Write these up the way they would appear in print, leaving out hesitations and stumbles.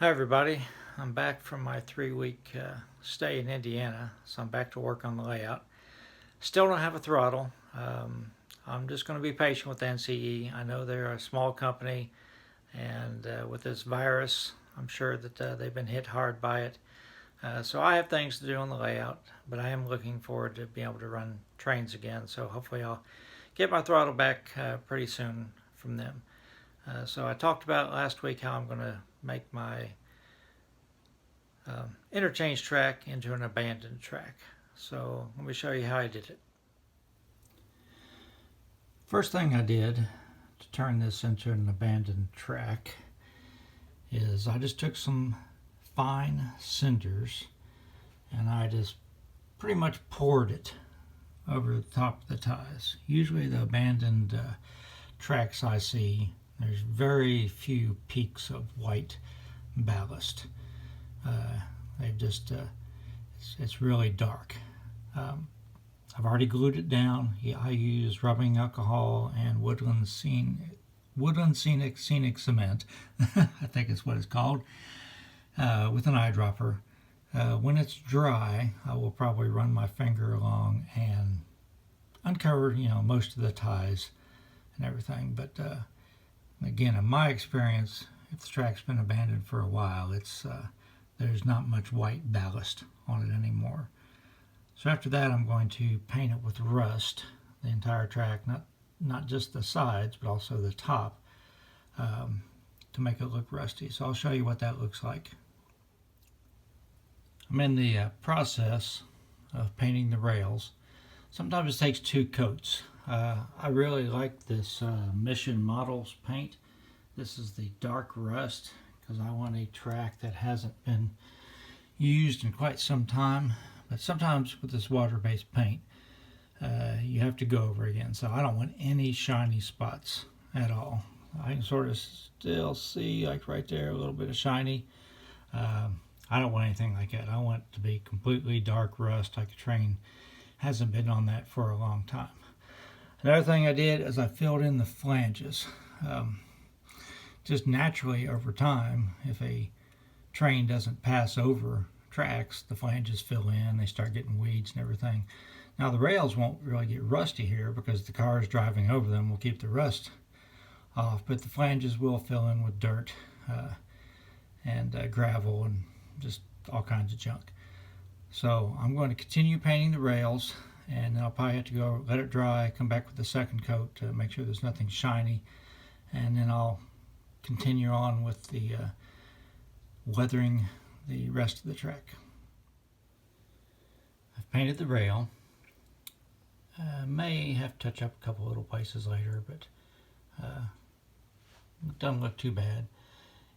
Hi everybody, I'm back from my 3 week stay in Indiana, so I'm back to work on the layout. Still don't have a throttle. I'm just going to be patient with NCE. I know they're a small company, and with this virus, I'm sure that they've been hit hard by it. So I have things to do on the layout, but I am looking forward to being able to run trains again, so hopefully I'll get my throttle back pretty soon from them. So I talked about last week how I'm going to make my interchange track into an abandoned track. So let me show you how I did it. First thing I did to turn this into an abandoned track is I just took some fine cinders and I just pretty much poured it over the top of the ties. Usually the abandoned tracks I see, there's very few peaks of white ballast. They've just it's really dark. I've already glued it down. I use rubbing alcohol and Woodland Scenic Cement, I think it's what it's called, with an eyedropper. When it's dry, I will probably run my finger along and uncover, most of the ties and everything. But again, in my experience, if the track's been abandoned for a while, there's not much white ballast on it anymore. So after that, I'm going to paint it with rust, the entire track, not just the sides, but also the top, to make it look rusty. So I'll show you what that looks like. I'm in the process of painting the rails. Sometimes it takes 2 coats. I really like this Mission Models paint. This is the dark rust because I want a track that hasn't been used in quite some time. But sometimes with this water-based paint, you have to go over again. So I don't want any shiny spots at all. I can sort of still see, like right there, a little bit of shiny. I don't want anything like that. I want it to be completely dark rust, like a train hasn't been on that for a long time. Another thing I did is I filled in the flanges. Just naturally over time, if a train doesn't pass over tracks, the flanges fill in, they start getting weeds and everything. Now the rails won't really get rusty here because the cars driving over them will keep the rust off, but the flanges will fill in with dirt and gravel and just all kinds of junk. So I'm going to continue painting the rails, and I'll probably have to go let it dry, come back with the second coat to make sure there's nothing shiny, and then I'll continue on with the weathering the rest of the track. I've painted the rail. May have to touch up a couple little places later, but it doesn't look too bad.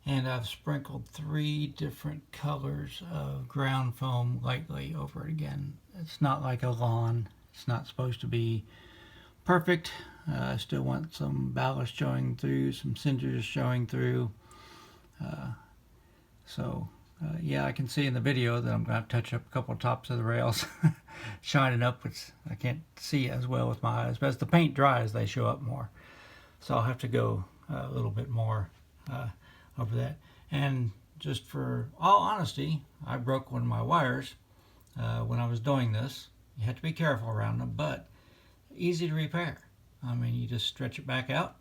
And I've sprinkled 3 different colors of ground foam lightly over it again. It's not like a lawn. It's not supposed to be perfect. I still want some ballast showing through, some cinders showing through. Yeah, I can see in the video that I'm going to touch up a couple of tops of the rails, shining up, which I can't see as well with my eyes. But as the paint dries, they show up more. So I'll have to go a little bit more over that. And just for all honesty, I broke one of my wires when I was doing this. You have to be careful around them, but easy to repair. I mean, you just stretch it back out,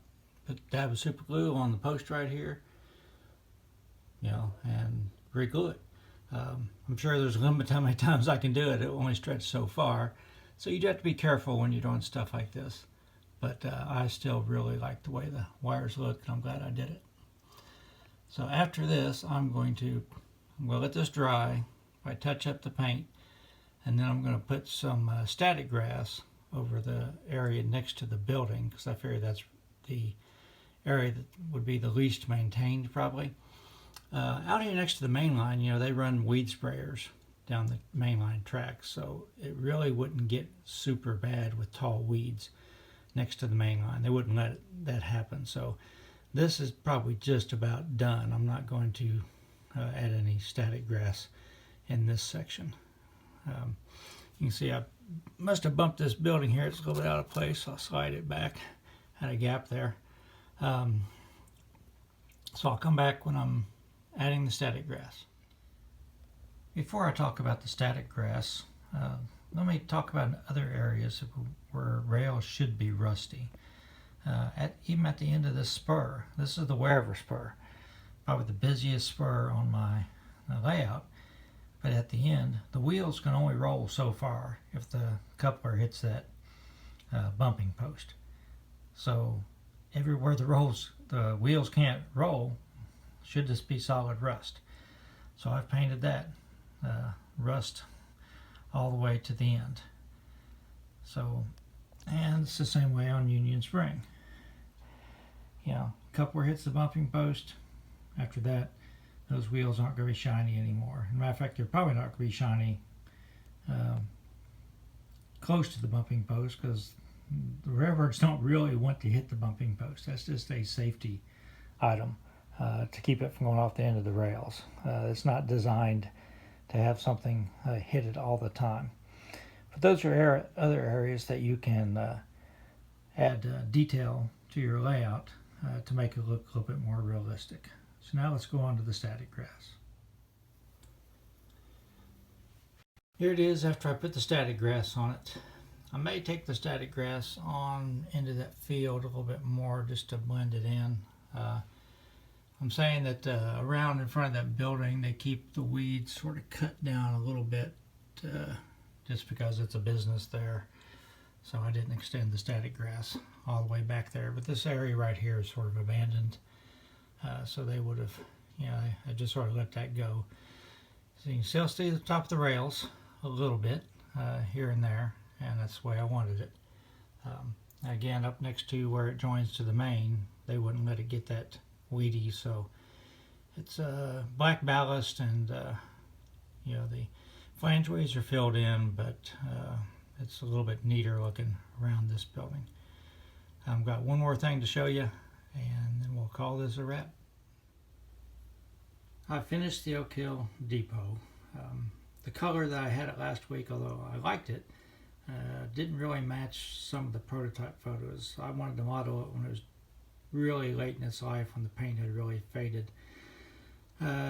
put a dab of super glue on the post right here, and re-glue it. I'm sure there's a limit to how many times I can do it. It will only stretch so far. So you do have to be careful when you're doing stuff like this. But I still really like the way the wires look, and I'm glad I did it. So after this, I'm going to let this dry. I touch up the paint, and then I'm going to put some static grass over the area next to the building, because I figure that's the area that would be the least maintained probably. Out here next to the main line, they run weed sprayers down the main line tracks, so it really wouldn't get super bad with tall weeds next to the main line. They wouldn't let that happen. So this is probably just about done. I'm not going to add any static grass in this section. You can see I must have bumped this building here. It's a little bit out of place, so I'll slide it back. Had a gap there. So I'll come back when I'm adding the static grass. Before I talk about the static grass, let me talk about other areas where rails should be rusty. Even at the end of this spur, this is the Wherever spur, probably the busiest spur on my layout, but at the end, the wheels can only roll so far if the coupler hits that bumping post. So everywhere the wheels can't roll should just be solid rust. So I've painted that rust all the way to the end. So, and it's the same way on Union Spring. You know, coupler hits the bumping post. After that, those wheels aren't going to be shiny anymore. As a matter of fact, they're probably not going to be shiny close to the bumping post, because the railroads don't really want to hit the bumping post. That's just a safety item to keep it from going off the end of the rails. It's not designed to have something hit it all the time. But those are other areas that you can add detail to your layout to make it look a little bit more realistic. So now let's go on to the static grass. Here it is after I put the static grass on it. I may take the static grass on into that field a little bit more just to blend it in. I'm saying that around in front of that building they keep the weeds sort of cut down a little bit just because it's a business there. So I didn't extend the static grass all the way back there. But this area right here is sort of abandoned. So they would have, you know, I just sort of let that go. So you can still see the top of the rails a little bit here and there, and that's the way I wanted it. Again, up next to where it joins to the main, they wouldn't let it get that weedy, so it's black ballast, and you know, the flangeways are filled in, but it's a little bit neater looking around this building. I've got one more thing to show you, and then we'll call this a wrap. I finished the Oak Hill Depot. The color that I had it last week, although I liked it, didn't really match some of the prototype photos. I wanted to model it when it was really late in its life, when the paint had really faded.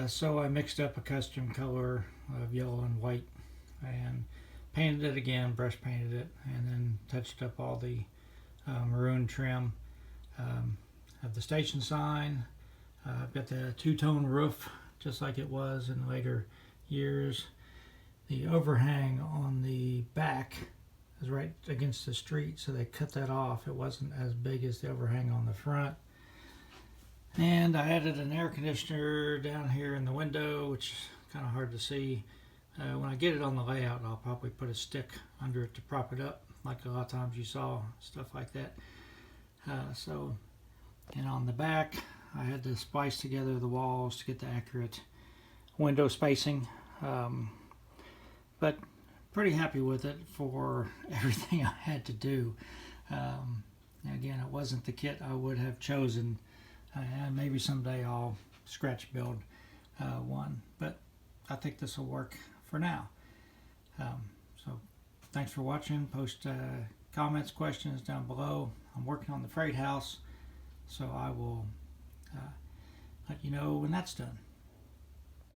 So I mixed up a custom color of yellow and white and painted it again, brush painted it, and then touched up all the maroon trim. Have the station sign. I've got the two-tone roof just like it was in later years. The overhang on the back is right against the street, so they cut that off. It wasn't as big as the overhang on the front. And I added an air conditioner down here in the window, which is kind of hard to see. When I get it on the layout, I'll probably put a stick under it to prop it up, like a lot of times you saw, stuff like that. And on the back, I had to splice together the walls to get the accurate window spacing. But pretty happy with it for everything I had to do. Again, it wasn't the kit I would have chosen. Maybe someday I'll scratch build one, but I think this will work for now. So thanks for watching. Post comments, questions down below. I'm working on the freight house, so I will let you know when that's done.